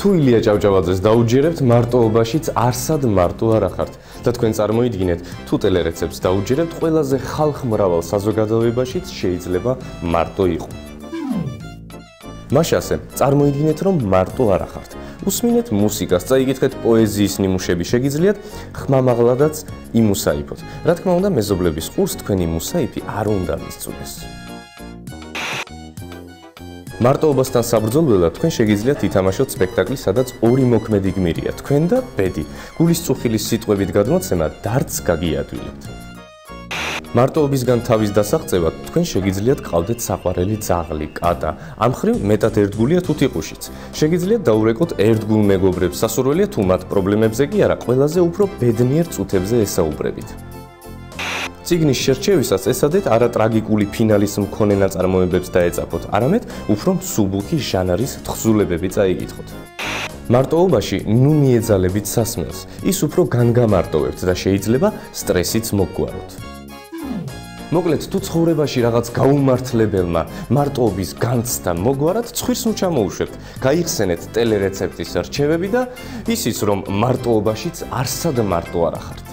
თუ ილია ჭავჭავაძეს დაუჯერებთ, მარტოობაშიც არსად მარტო არ ახართ და თქვენ წარმოიდგინეთ, თუ ტელერეცეპტს დაუჯერებთ, ყველაზე ხალხმრავალ საზოგადოებაშიც შეიძლება მარტო იყო. მაშ ასე, წარმოიდგინეთ, რომ მარტო არ ახართ. უსმინეთ მუსიკას, წაიგითხეთ პოეზიის ნიმუშები, შეგიძლიათ ხმამაღლადაც იმუსაიფოთ. რა თქმა უნდა, მეზობლების ყურს თქვენი მუსაიფი არ უნდა მისწვდეს. მარტოობასთან საბრძოლველად თქვენ შეგიძლიათ ითამაშოთ სპექტაკლი, სადაც ორი მოქმედი გმირია, თქვენ და ბედი. გულისწუხილის სიტყვებით გადმოცემა დარდს გაგიადვილებთ. მარტოობისგან თავის დასაღწევად თქვენ შეგიძლიათ გყავდეთ საყვარელი ძაღლი, კატა. ამ მხრივ მეტად ერთგულია თუ თიყუშიც. შეგიძლიათ დაურეკოთ ერთგულ მეგობრებს, სასურველია თუ მათ პრობლემებზე კი არა, ყველაზე უფრო ბედნიერ წუთებზე ესაუბრებით. წიგნის შერჩევისას ესადეთ არა ტრაგიკული ფინალის მქონე ნაწარმოებებს დაეწაფოთ, არამედ უფრო მსუბუქი ჟანრის თხზულებები წაიკითხოთ. მარტოობაში ნუ მიეძალებით სასმელს, ის უფრო განგამარტოვებთ და შეიძლება სტრესიც მოგგვაროთ. მოკლედ, თუ ცხოვრებაში რაღაც გაუმართლებელმა მარტოობის განცდა მოგვარად, ცხვირს ნუ ჩამოუშვებთ, გაიხსენეთ ტელერეცეპტის რჩევები და ისიც, რომ მარტოობაშიც არსად მარტო არ ახართ.